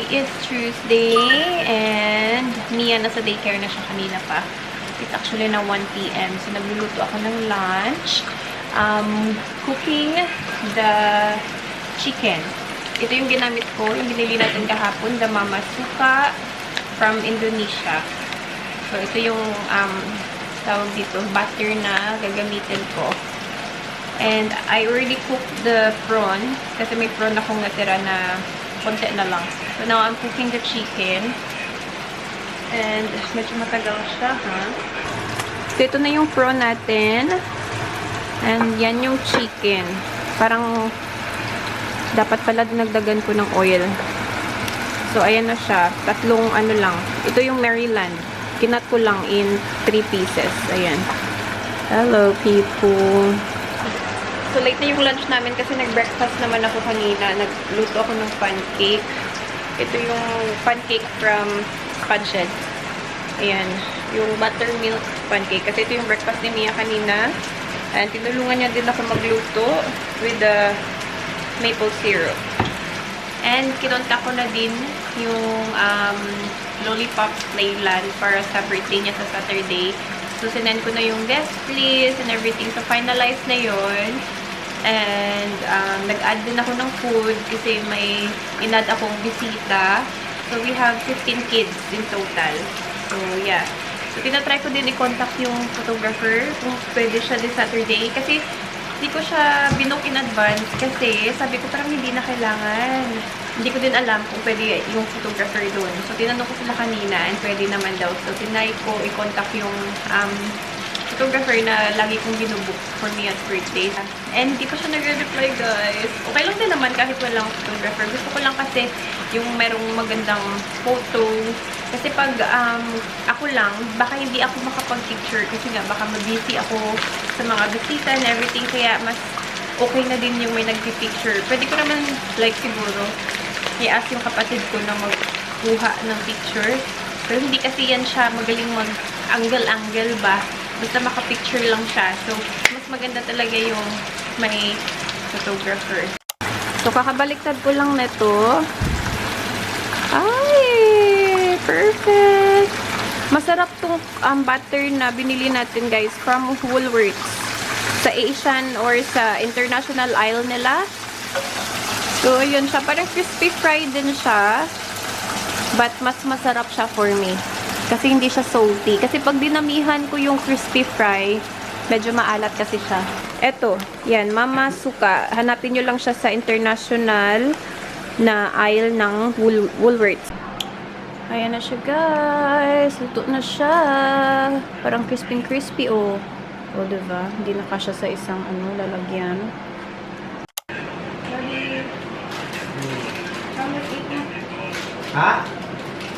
Today is Tuesday and Mia nasa daycare na siya kanina pa. It's actually na 1 p.m. So, nagluluto ako ng lunch. Cooking the chicken. Ito yung ginamit ko, yung binili natin kahapon, the Mama Suka from Indonesia. So, ito yung tawag dito, butter na gagamitin ko. And I already cooked the prawn kasi may prawn akong natira na konti na lang. So, now I'm cooking the chicken. And medyo matagal siya, ha? So, ito na yung prawn natin. And yan yung chicken. Parang dapat pala dinagdagan ko ng oil. So, ayan na siya. Tatlong ano lang. Ito yung Maryland. Kinat ko lang in 3 pieces. Ayan. Hello, people. So, late na yung lunch namin kasi nag-breakfast naman ako kanina. Nagluto ako ng pancake. Ito yung pancake from Panchet. Ayan. Yung buttermilk pancake. Kasi ito yung breakfast ni Mia kanina. And tinulungan niya din ako magluto with the maple syrup. And kinontak ko na din yung Lollipops Playland para sa birthday niya sa Saturday. So, sinend ko na yung guest list and everything. So, finalize na yun. And, nag-add din ako ng food kasi may in-add akong bisita. So, we have 15 kids in total. So, yeah. So, tinatry ko din i-contact yung photographer kung pwede siya this Saturday. Kasi, hindi ko siya binook in advance kasi sabi ko parang hindi na kailangan. Hindi ko din alam kung pwede yung photographer doon. So, tinanong ko sila kanina and pwede naman daw. So, tinry ko i-contact yung photographer na lagi kong binubook for Mia's birthday. And hindi pa siya nagre-reply, guys. Okay lang din naman kahit walang photographer. Gusto ko lang kasi yung merong magandang photo. Kasi pag ako lang, baka hindi ako makapag-picture kasi nga baka mabusy ako sa mga bisita and everything. Kaya mas okay na din yung may nagpi-picture. Pwede ko naman like siguro i-ask yung kapatid ko na magkuha ng picture. Pero hindi kasi yan siya magaling mag-angle-angle ba. Basta makapicture lang siya. So, mas maganda talaga yung may photographer. So, kakabaliktad ko lang nito. Ay! Perfect! Masarap tong butter na binili natin, guys, from Woolworths. Sa Asian or sa international aisle nila. So, yun siya. Parang crispy fried din siya. But, mas masarap siya for me. Kasi hindi siya salty. Kasi pag dinamihan ko yung crispy fry, medyo maalat kasi siya. Eto, yan, Mama Suka. Hanapin nyo lang siya sa international na aisle ng Woolworths. Ayan na siya, guys. Luto na siya. Parang crispy, oh. O, diba? Hindi na kasya sa isang, lalagyan. Ha?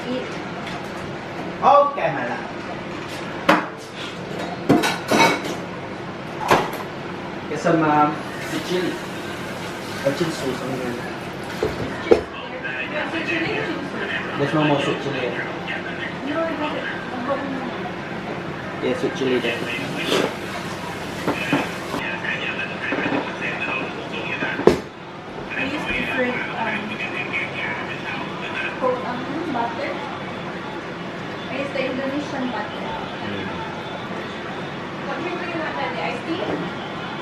Eat. Okay, mala. Kasama si chili. O chili sauce, ano yan? There's no more sweet chili. Yeah, sweet chili there. I use different butter. I use the Indonesian butter. What drink do you want, Daddy? Iced tea?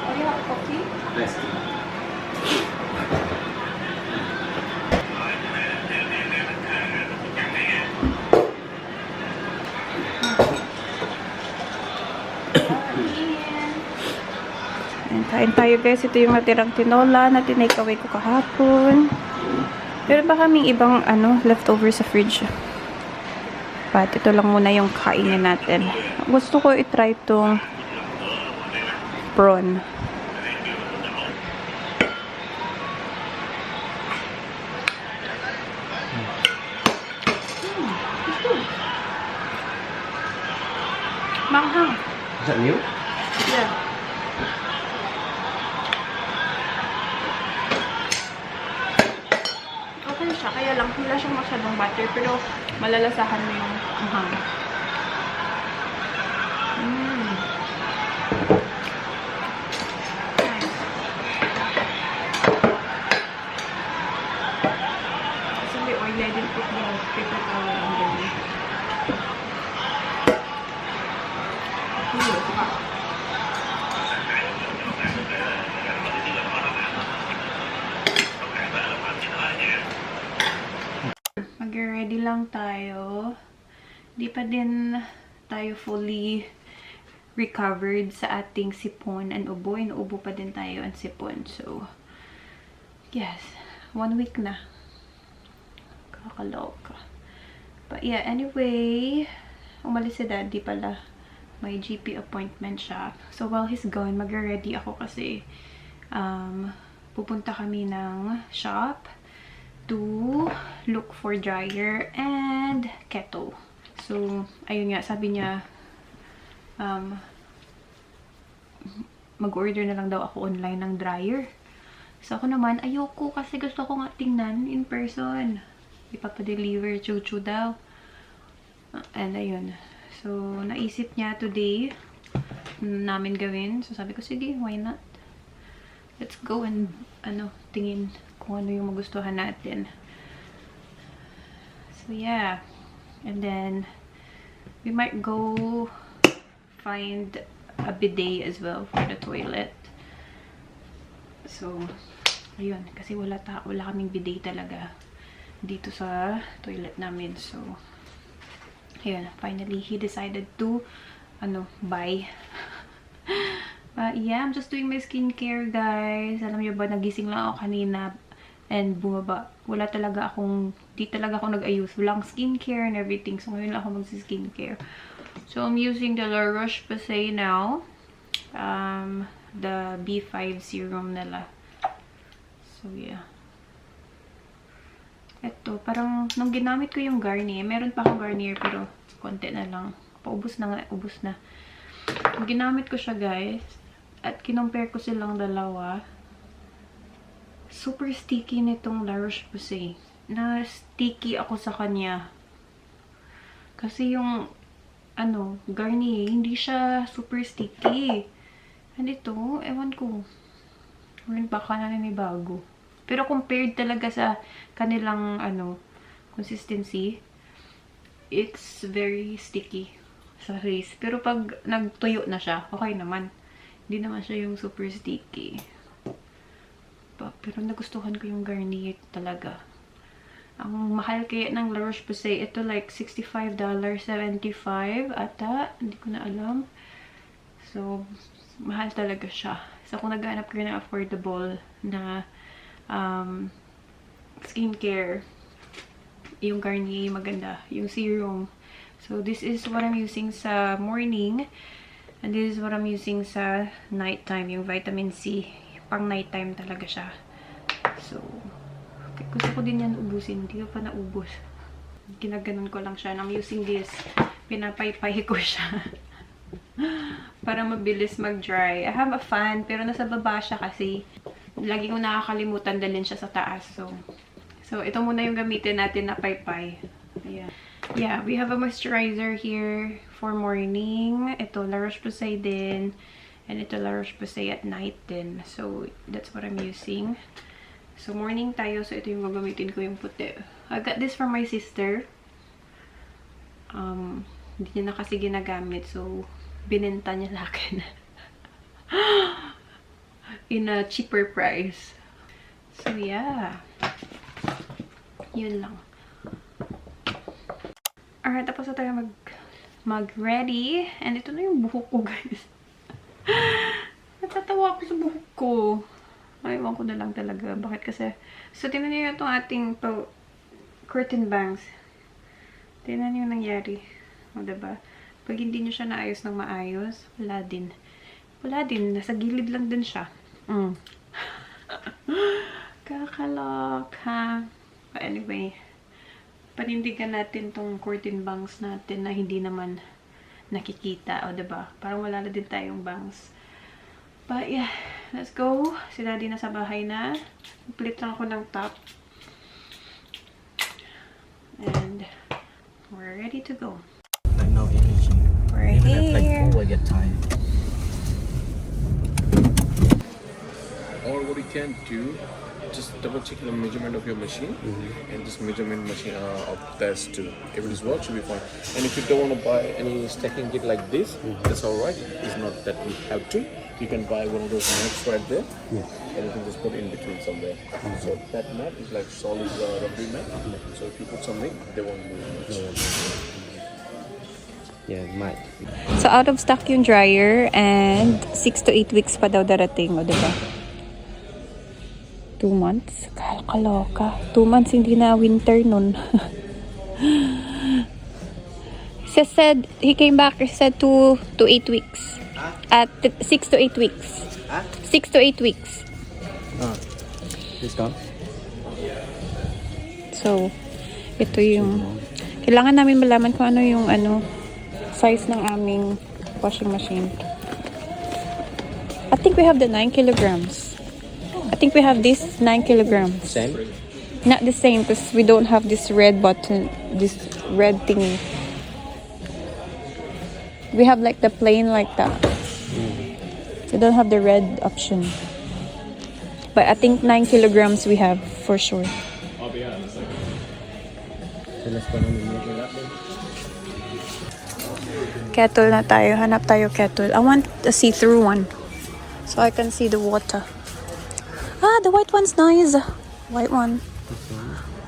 Or you have coffee? Nice. Kain tayo, guys. Ito yung natirang tinola na tinake away ko kahapon. Pero baka kaming ibang leftover sa fridge. But ito lang muna yung kainin natin. Gusto ko i-try itong prawn. Manghang. Is that new? Yeah. Okay siya. Kaya lang, wala siyang masyadong butter. Pero, malalasahan mo yung anghang. Nice. Kasi may oily din po di pa din tayo fully recovered sa ating sipon and ubo. Inuubo pa din tayo ang sipon. So, yes. 1 week na. Kakaloka. But yeah, anyway, umalis si daddy pala. May GP appointment siya. So, while he's gone, mag-ready ako kasi pupunta kami ng shop to look for dryer and kettle. So, ayun nga, sabi niya, mag-order na lang daw ako online ng dryer. So, ako naman, ayoko kasi gusto ko nga tingnan in person. Ipapadeliver, chuchu daw. And ayun. So, naisip niya today namin gawin. So, sabi ko, sige, why not? Let's go and, tingin kung ano yung magustuhan natin. So, yeah. And then, we might go find a bidet as well for the toilet. So, ayun. Kasi wala kaming bidet talaga dito sa toilet namin. So, ayun. Finally, he decided to, buy. But yeah, I'm just doing my skincare, guys. Alam niyo ba, nagising lang ako kanina and bumaba. Di talaga ako nag-ayos. Walang skincare and everything. So, ngayon lang ako magsi-skincare. So, I'm using the La Roche-Posay now. The B5 serum nila. So, yeah. Ito, parang, nung ginamit ko yung Garnier, meron pa akong Garnier, pero konti na lang. Paubos na nga, ubos na. Nung ginamit ko siya, guys, at kinompare ko silang dalawa, super sticky nitong La Roche-Posay. Na sticky ako sa kanya. Kasi yung Garnier, hindi siya super sticky. And ito, ewan ko. Meron baka na bago. Pero compared talaga sa kanilang, consistency, it's very sticky sa face. Pero pag nagtuyo na siya, okay naman. Hindi naman siya yung super sticky. Pero nagustuhan ko yung Garnier talaga. Ang mahal kaya ng La Roche-Posay, ito like $65.75 ata. Hindi ko na alam. So, mahal talaga siya. So, kung naghahanap kayo ng affordable na skincare, yung Garnier maganda. Yung serum. So, this is what I'm using sa morning. And this is what I'm using sa nighttime. Yung vitamin C. Pang nighttime talaga siya. So, gusto ko din yan ubusin. Hindi ko pa naubos. Ginaganon ko lang siya. I'm using this. Pinapaypay ko siya. Para mabilis mag-dry. I have a fan, pero nasa baba siya kasi lagi kong nakakalimutan dalhin siya sa taas. So ito muna yung gamitin natin na paypay. Ayan. Yeah, we have a moisturizer here for morning. Ito, La Roche-Posay din. And ito, La Roche-Posay at night din. So, that's what I'm using. So, morning tayo. So, ito yung gagamitin ko yung puti. I got this from my sister. Hindi niya na kasi ginagamit. So, binenta niya sa akin. In a cheaper price. So, yeah. Yun lang. Alright, tapos na tayo mag-ready. And ito na yung buhok ko, guys. Natatawa ako sa buhok ko. Ewan ko na lang talaga. Bakit kasi? So, tingnan niyo itong ating curtain bangs. Tingnan niyo yung nangyari. O, diba? Pag hindi niyo siya naayos ng maayos, wala din. Wala din. Nasa gilid lang din siya. Kakalok, ha? But anyway, panindigan natin tong curtain bangs natin na hindi naman nakikita. O, diba? Parang wala na din tayong bangs. But yeah, let's go. Si Daddy nasa bahay na. Complete lang ako ng top. And we're ready to go. Like now imaging. We're Even here. at like I get tired. Or what you can do, just double check the measurement of your machine and this measurement machine of test too. If it is work, should be fine. And if you don't want to buy any stacking kit like this, that's alright. It's not that you have to. You can buy one of those mats right there, and you can just put it in between somewhere. So that mat is like solid rubbery mat. So if you put something, they won't move much. Yeah, might. So, out of stock yung dryer and 6 to 8 weeks pa daw darating, o diba? 2 months? Kaloka. 2 months, hindi na winter nun. He said, he came back, he said 2 to 8 weeks. At 6 to 8 weeks. 6 to 8 weeks. This gone? So, ito yung... Kailangan namin malaman kung ano yung size ng aming washing machine. I think we have the 9 kilograms. I think we have this 9 kilograms. Same? Not the same because we don't have this red button, this red thingy. We have like the plain like that. We don't have the red option. But I think 9 kilograms we have for sure. So let's go and measure that then. Kettle na tayo. Hanap tayo kettle. I want a see-through one. So I can see the water. Ah, the white one's nice. White one.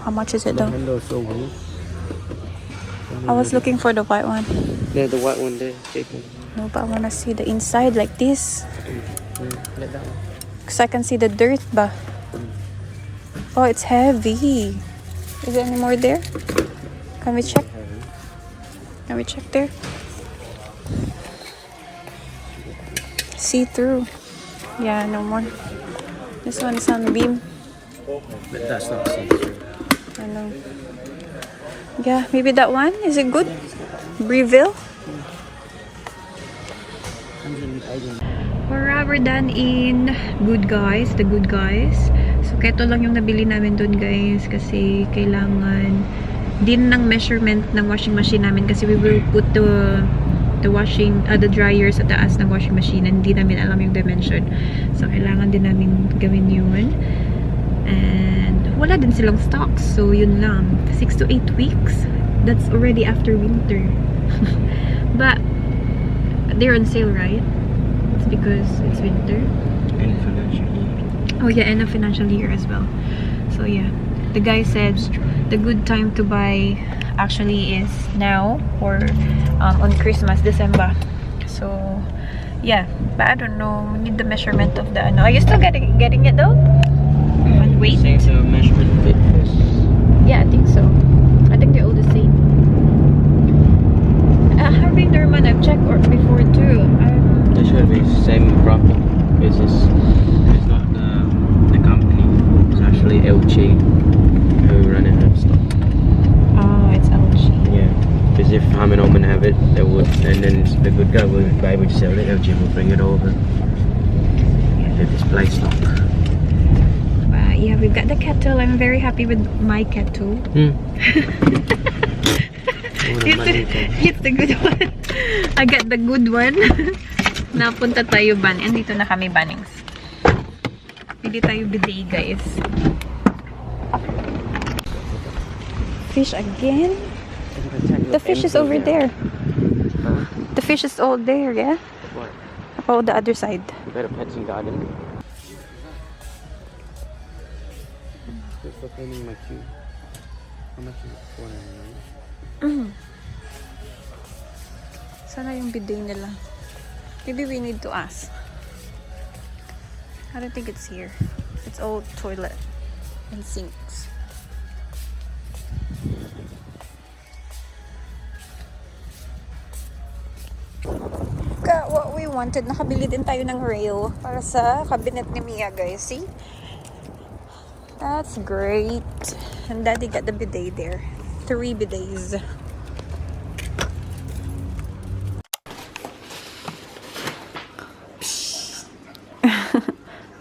How much is it though? Handle so well. I was looking for the white one. Yeah, the white one there. Take it. No, but I want to see the inside like this. Let that one. Because I can see the dirt ba. Oh, it's heavy. Is there any more there? Can we check? Can we check there? See through. Yeah, no more. This one is on beam. But that's not the same. I know. Yeah, maybe that one. Is it good? Breville? We're done in Good Guys, the Good Guys. So, keto lang yung nabili namin dun, guys. Kasi kailangan din ng measurement ng washing machine namin. Kasi we will put the dryer sa taas ng washing machine. And hindi namin alam yung dimension. So, kailangan din namin gawin yun. And wala din silang stocks. So, yun lang. 6 to 8 weeks. That's already after winter. But, they're on sale, right? It's because it's winter. In financial year. Oh yeah, end of financial year as well. So yeah, the guy said the good time to buy actually is now or on Christmas, December. So yeah, but I don't know. We need the measurement of the. Are you still getting it though? And weight? Same measurement fit. Yeah, I think so. I think they're all the same. Harvey Norman, I've checked before too. They should be same profit because it's not the company. It's actually LG who run it and stuff. Oh, it's LG. Yeah, because if Harman Oman have it, they would, and then the good guy will be able to sell it. LG will bring it over. They display stock. Yeah, we've got the kettle. I'm very happy with my kettle. It's the good one. I got the good one. Napunta tayo ban. And dito na kami, Bannings. Hindi tayo bidet, guys. Fish again? The fish is over there. The fish is all there, yeah? What? Oh, the other side. Better Pets and Garden. For cleaning my queue. How much is it? Sana yung bidet nila. Maybe we need to ask. I don't think it's here. It's all toilet and sinks. Got what we wanted. Nakabili din tayo ng rail para sa cabinet ni Mia, guys. See? That's great. And Daddy got the bidet there. 3 bidets.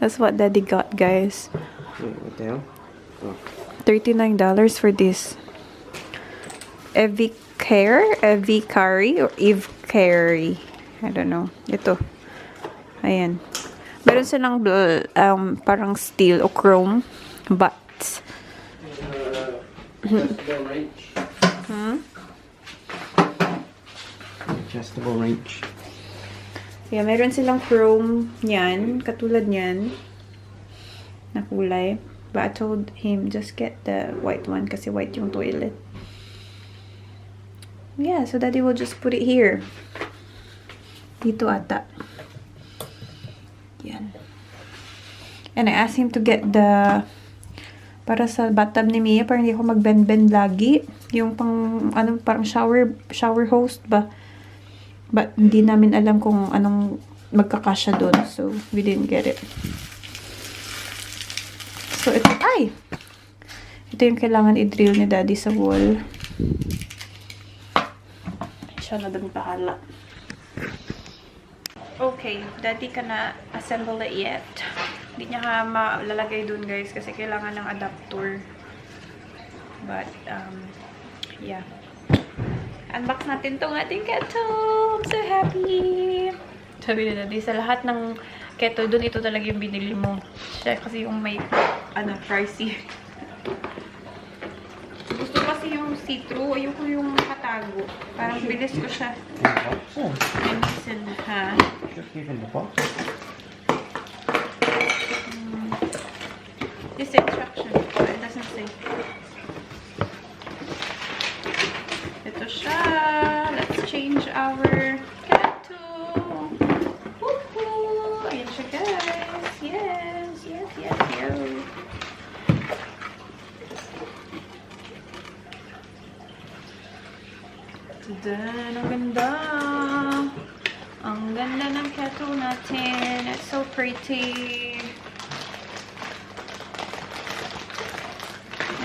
That's what Daddy got, guys. Wait, what the hell? Oh. $39 for this. Evicari or Evcari. I don't know. Ito. Ayan. Meron silang parang steel o chrome butts. Adjustable wrench. Adjustable wrench. Yeah, meron silang chrome yan, katulad yan, na kulay. But I told him, just get the white one kasi white yung toilet. Yeah, so Daddy will just put it here. Dito ata. Yan. And I asked him to get the para sa bathtub ni Mia, para hindi ako mag-bend-bend lagi. Yung pang, ano, parang shower hose ba? But hindi namin alam kung anong magkakasya doon. So, we didn't get it. So, ito, ay! Ito yung kailangan i-drill ni Daddy sa wall. Siya na doon pahala. Okay, Daddy ka na assemble it yet. Hindi niya ka malalagay doon, guys, kasi kailangan ng adapter. But, yeah. Unbox natin tong ating kettle. I'm so happy. Sabi ni Daddy, sa lahat ng kettle doon, ito talaga yung binili mo. Siya kasi yung may, pricey. Gusto kasi yung see-through. Ayoko yung nakatago. Parang bilis ko siya. Listen, ha? Just give him the box. This instruction. Oh, it doesn't say. Ito siya. Let's change our kettle. Woohoo! Ayan siya, guys. Yes. Tada! Ang ganda! Ang ganda ng kettle natin. It's so pretty.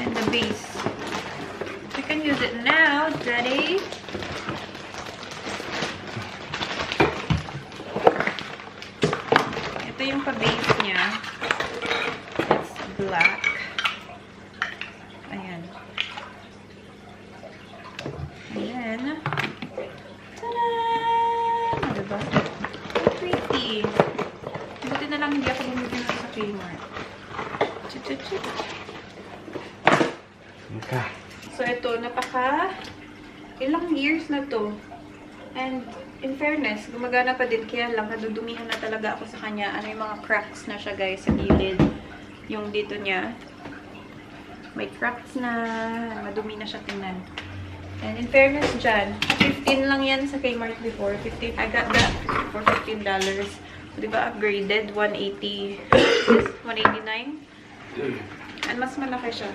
And the base. You can use it now, Daddy. Ito yung pa-base niya. It's black. Ayan. Ayan. Ta-da! Diba? Pretty. Buti na lang hindi ako bumili sa Kmart. Chut-chut-chut. Okay. So, ito, ilang years na to. And, in fairness, gumagana pa din. Kaya lang, nadudumihan na talaga ako sa kanya. Ano yung mga cracks na siya, guys, sa gilid. Yung dito niya. May cracks na. Madumi na siya tingnan. And, in fairness dyan, 15 lang yan sa Kmart before. 15. I got that for $15. So, diba, upgraded. 180. $189. And, mas malaki siya.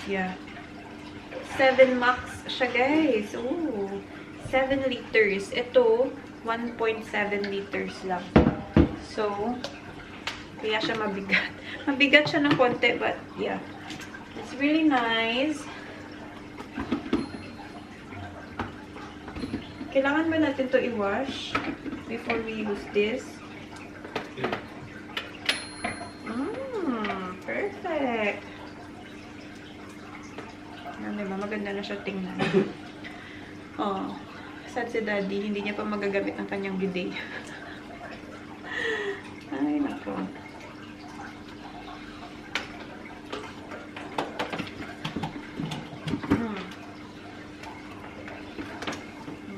Yeah. 7 max siya, guys. Ooh. 7 liters. Ito, 1.7 liters lang. So, kaya siya mabigat. Mabigat siya ng konti, but yeah. It's really nice. Kailangan ba natin to i-wash before we use this? Perfect. Ano, diba? Maganda na siya tingnan. Oh, sad si Daddy. Hindi niya pa magagamit ang kanyang bidet. Ay, nako.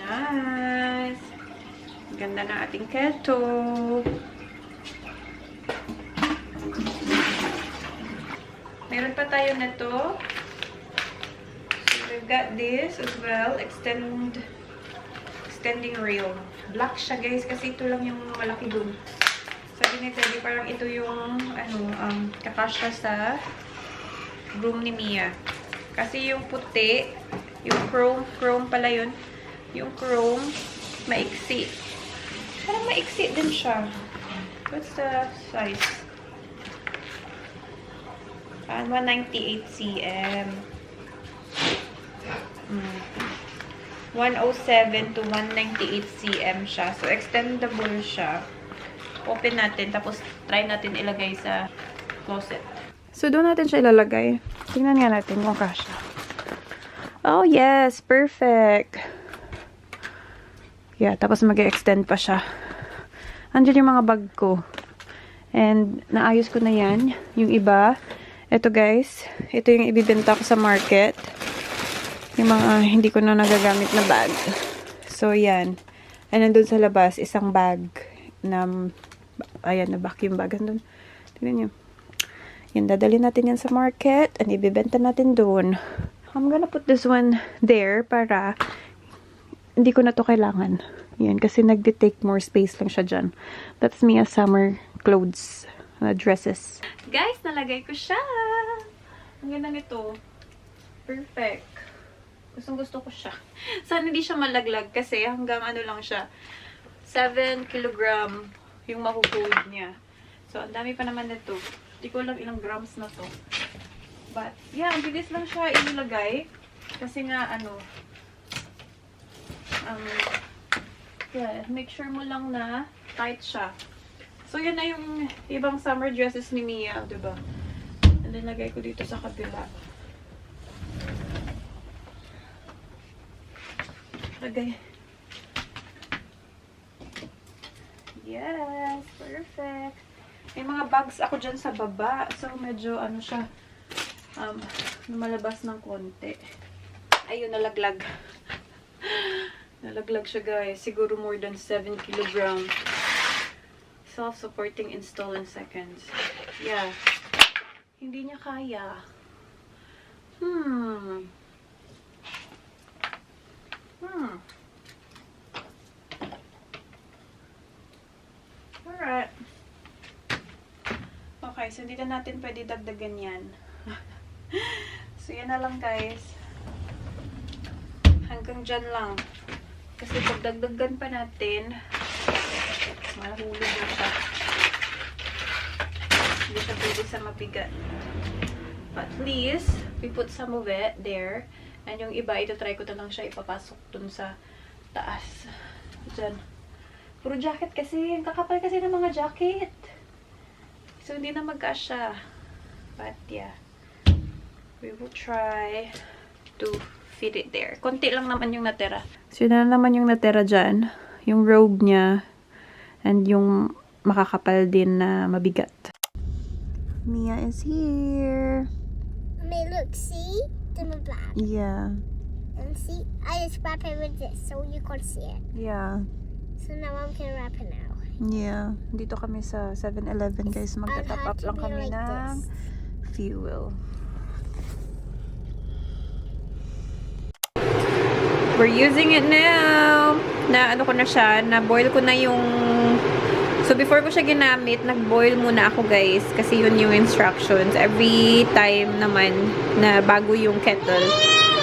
Nice. Ganda na ating kettle. Meron pa tayo nito. We've got this as well, extending rail. Black siya, guys, kasi ito lang yung malaki dun. Sabi ni Teddy, parang ito yung kakasya sa room ni Mia. Kasi yung puti, yung chrome pala yun. Yung chrome, maiksi. Parang maiksi din siya. What's the size? 198 cm. 107 to 198 cm siya. So, extendable siya. Open natin, tapos try natin ilagay sa closet. So, doon natin siya ilalagay. Tingnan nga natin kung kasya. Oh, yes! Perfect! Yeah, tapos mag-extend pa siya. Andiyan yung mga bag ko. And, naayos ko na yan. Yung iba. Ito, guys. Ito yung ibibenta ko sa market. Yung mga hindi ko na nagagamit na bag. So, yan. And nandun sa labas, isang bag na, ayan, na vacuum bag. Andun. Tignan nyo. Yan, dadali natin yan sa market and ibibenta natin doon. I'm gonna put this one there para hindi ko na to kailangan. Yan, kasi nagde-take more space lang siya dyan. That's Mia's summer clothes, dresses. Guys, nalagay ko siya! Ang ganda nito. Perfect. Gustong gusto ko siya. Sana hindi siya malaglag kasi hanggang ano lang siya. 7 kilogram yung mahuhold niya. So, ang dami pa naman nito. Hindi ko alam ilang grams na to. But, yeah, ang bilis lang siya ilagay. Kasi nga, ano, yeah, make sure mo lang na tight siya. So, yan na yung ibang summer dresses ni Mia, diba? And then, lagay ko dito sa kabila. Lagay. Yes, perfect. May mga bags ako dyan sa baba. So, medyo, ano siya, lumalabas ng konti. Ayun, nalaglag. Nalaglag siya, guys. Siguro more than 7 kilograms. Self-supporting install in seconds. Yeah. Hindi niya kaya. Alright. Okay, so hindi na natin pwede dagdagan yan. So, yan na lang, guys. Hanggang dyan lang. Kasi pag dagdagan pa natin, mahulog na siya. Hindi siya pwede sa mabigat. But at least, we put some of it there. And yung iba, ito try ko na lang siya ipapasok dun sa taas. Dyan. Puro jacket kasi. Ang kakapal kasi ng mga jacket. So, hindi na magkasya. But, yeah. We will try to fit it there. Konti lang naman yung natira. So, yun na naman yung natira dyan. Yung robe niya. And yung makakapal din na mabigat. Mia is here. May look, see? To my black. Yeah. And see, I just wrap it with this so you can see it. Yeah. So now I'm gonna wrap it now. Yeah. Dito kami sa 7-Eleven, guys. Magta-top up lang kami like ng this. fuel. We're using it now. Na ano ko na siya, na boil ko na yung... So before ko siya ginamit, nag-boil muna ako, guys, kasi yun yung instructions. Every time naman na bago yung kettle,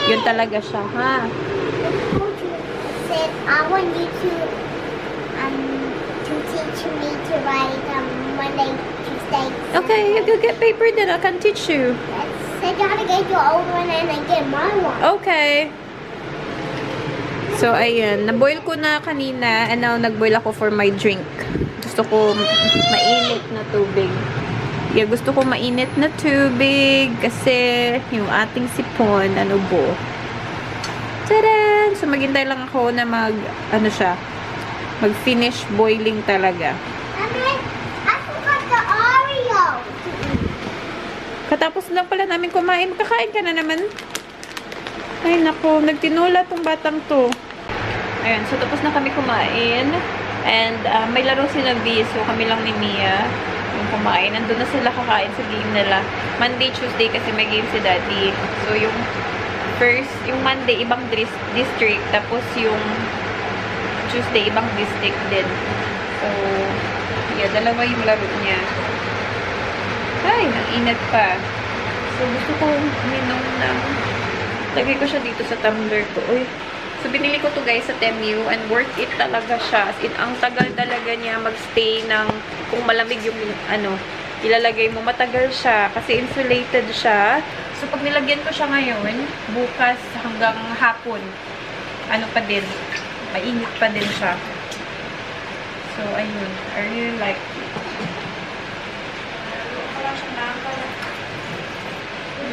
yun talaga siya, ha? Said I want you to teach me to write Monday, Tuesday. Okay, you go get paper then I can teach you. Said you have to get your old one and then get my one. Okay. So, ayan. Na-boil ko na kanina and now nag-boil ako for my drink. Gusto ko mainit na tubig. Yeah, gusto ko mainit na tubig kasi yung ating sipon, ano bo. Tadaan! So, maghintay lang ako na mag-finish boiling talaga. And then, I forgot the Oreo. Katapos lang pala namin kumain. Kakain ka na naman. Ay, nako. Nagtinula tong batang to. Ayan. So, tapos na kami kumain. And, may laro sila V. So, kami lang ni Mia yung kumain. Nandun na sila kakain sa game nila. Monday, Tuesday kasi may game si Daddy. So, yung Monday, ibang district. Tapos, yung Tuesday, ibang district din. So, yeah, dalawa yung laro niya. Ay, ang init pa. So, gusto ko uminom ng... Lagay ko siya dito sa tumbler ko. Uy. So, binili ko to guys sa Temu and worth it talaga siya. As in, ang tagal talaga niya magstay ng kung malamig yung ilalagay mo. Matagal siya kasi insulated siya. So, pag nilagyan ko siya ngayon, bukas hanggang hapon, ano pa din, mainit pa din siya. So, ayun. I really like it. Wala siya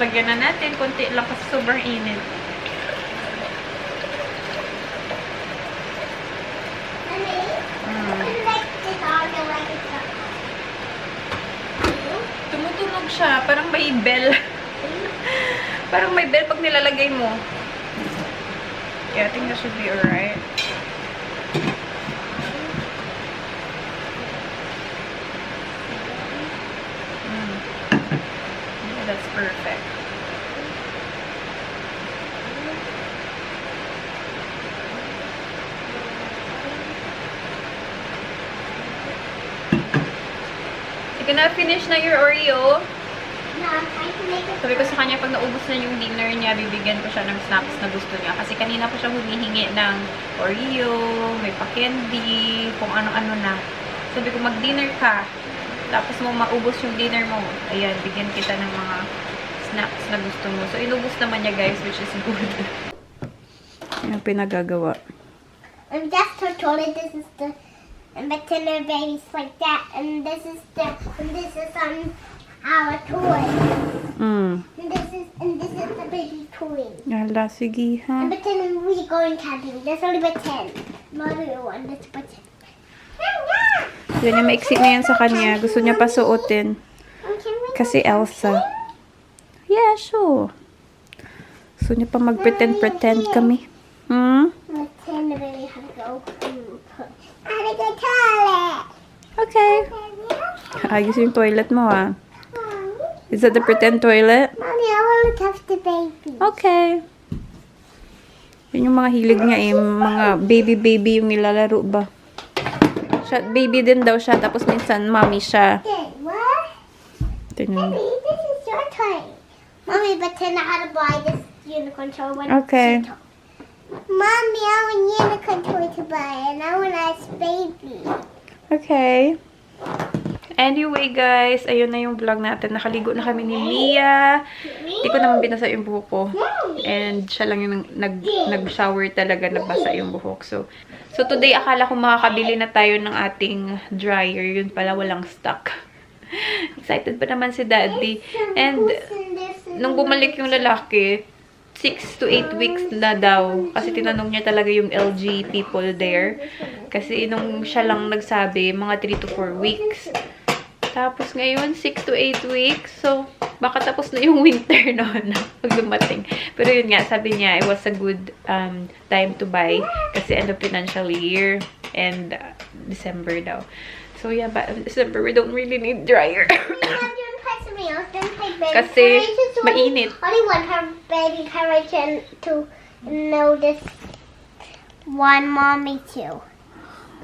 lagyan na natin. Konti lang kasi sobrang init. Tumutunog siya. Parang may bell. Parang may bell pag nilalagay mo. Yeah, I think that should be alright. Yeah, that's perfect. gonna finish na your Oreo? No, I'm trying to make it. Sabi ko sa kanya, pag naubos na yung dinner niya, bibigyan ko siya ng snacks na gusto niya. Kasi kanina pa siya humihingi ng Oreo, may pa-candy, kung ano-ano na. Sabi ko, mag-dinner ka. Tapos mo maubos yung dinner mo. Ayan, bigyan kita ng mga snacks na gusto mo. So, inubos naman niya, guys, which is good. Yung pinagagawa. And that's her toilet. This is the and veterinary babies like that. And this is on our toy. And this is the baby toy. Yala, sige ha. And pretend we're going camping. That's only pretend. Mother one, that's pretend. Yan yung maiksi na yan sa kanya. Gusto niya pa suotin. Kasi Elsa. Yeah, sure. Gusto niya pa mag-pretend kami. Pretend the baby had to go. Had to go toilet. Okay. Ayos yung toilet mo ah. Is that the pretend toilet? Mommy, I want to touch the baby. Okay. Yun yung mga hilig niya eh. Mga baby yung nilalaro ba. Siya, baby din daw siya. Tapos minsan mommy siya. Okay, what? Tingnan. Mommy, this is your toy. Mommy, pretend I had to buy this unicorn toy when Okay. she told. Mommy, I want unicorn toy to buy, and I want ice baby. Okay. Anyway, guys, ayun na yung vlog natin. Nakaligo na kami ni Mia. Hindi ko naman binasa yung buhok ko. And siya lang yung nag-shower talaga, nabasa yung buhok. So today, akala ko makakabili na tayo ng ating dryer. Yun pala, walang stock. Excited pa naman si Daddy. And nung bumalik yung lalaki, 6 to 8 weeks na daw. Kasi tinanong niya talaga yung LG people there. Kasi nung siya lang nagsabi, mga 3 to 4 weeks. Tapos ngayon, 6 to 8 weeks. So, baka tapos na yung winter noon pag dumating. Pero yun nga, sabi niya, it was a good time to buy. Kasi end of financial year. And December daw. So, yeah, but December, we don't really need dryer. Kasi mainit. Only want her baby courage to know this one mommy too.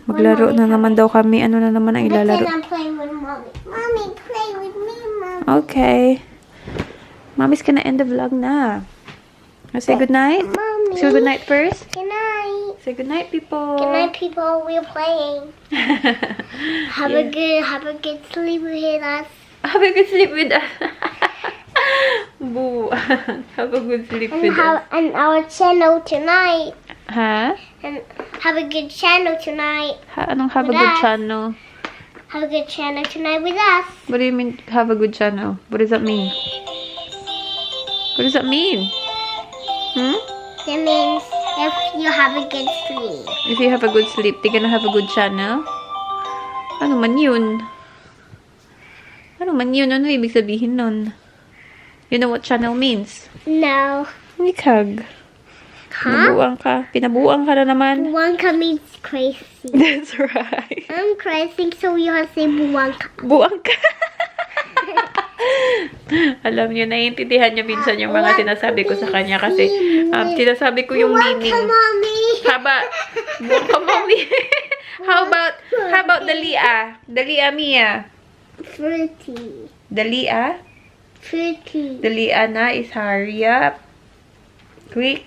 Maglaro na naman daw kami. Ano na naman ang But then ilalaro? I'm playing with mommy. Mommy, play with me, mommy. Okay. Mommy's gonna end the vlog na. Say good night. Mommy. Say good night first. Good night. Say good night, people. Good night, people. We're playing. Have a good sleep with us. Have a good sleep with us. Boo. Have a good sleep with us. And our channel tonight. Ha? And have a good channel tonight. Anong have a With good us. channel? Have a good channel tonight with us. What do you mean, have a good channel? What does that mean? What does that mean? That means if you have a good sleep. If you have a good sleep, you're gonna have a good channel? Ano man yun? Ano man yun? Ano ibig sabihin nun? You know what channel means? No. Ikag. Huh? Pinabuang ka na naman. Buwanka means crazy. That's right. I'm crazy, so you have to say buwanka. Buang ka. Alam niyo, naiintindihan niyo minsan yung mga sinasabi ko sa kanya kasi sinasabi ko yung meaning. Buwanka, mommy. Buang ka, mommy. How about Dalia? Dalia Mia. Fruity. Dalia? Fruity. Dalia na is hurry up. Quick.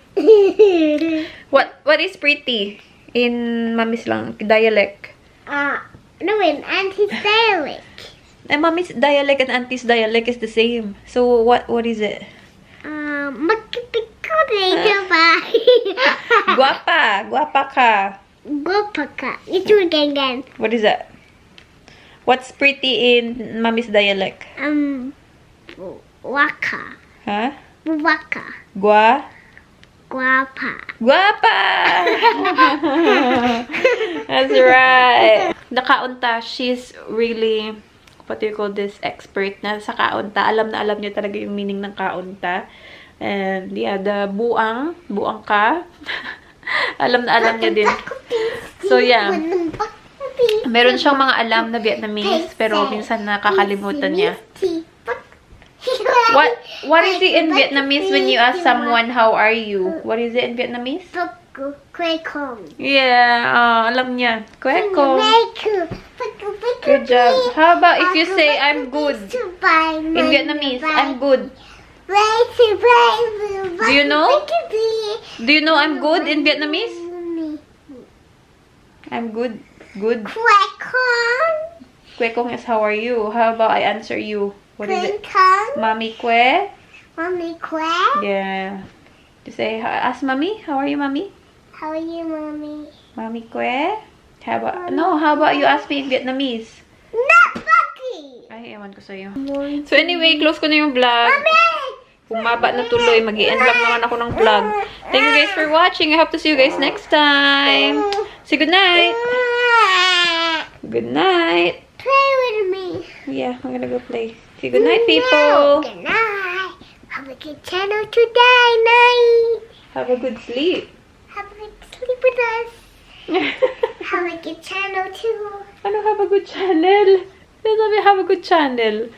What is pretty in mommy's lang dialect? No, in auntie's dialect. And mommy's dialect and auntie's dialect is the same. So what is it? Magkipikulit ba? Guapa ka. Guapa ka. Ito again. What is that? What's pretty in mommy's dialect? Waka. Huh? Waka. Guapa. Guapa! That's right. The kaunta, she's really, what do you call this, expert na sa kaunta. Alam na alam niya talaga yung meaning ng kaunta. And yeah, the buang ka. Alam na alam niya din. So yeah, meron siyang mga alam na Vietnamese, pero minsan nakakalimutan niya. What is it in Vietnamese when you ask someone, how are you? What is it in Vietnamese? Yeah, alam niya. Kwekong. Good job. How about if you say, I'm good? In Vietnamese, I'm good. Do you know? Do you know I'm good in Vietnamese? I'm good. Good. Kwe kong is how are you? How about I answer you? What is it? Mommy kwe? Mommy quack. Yeah. You say, ask mommy, how are you, mommy? How are you, mommy? Mommy kwe? How about, no, how about you ask me in Vietnamese? Not Bucky. Ay, ewan ko sa'yo. So anyway, close ko na yung vlog. Mommy. Bumaba na tuloy. Mag-i-end lang naman ako ng vlog. Thank you guys for watching. I hope to see you guys next time. Say good night. Good night. Play with me. Yeah, I'm gonna go play. Say good night, people. Good night. Have a good channel today, night. Have a good sleep. Have a good sleep with us. Have a good channel too. Ano, have a good channel? Sabi, have a good channel.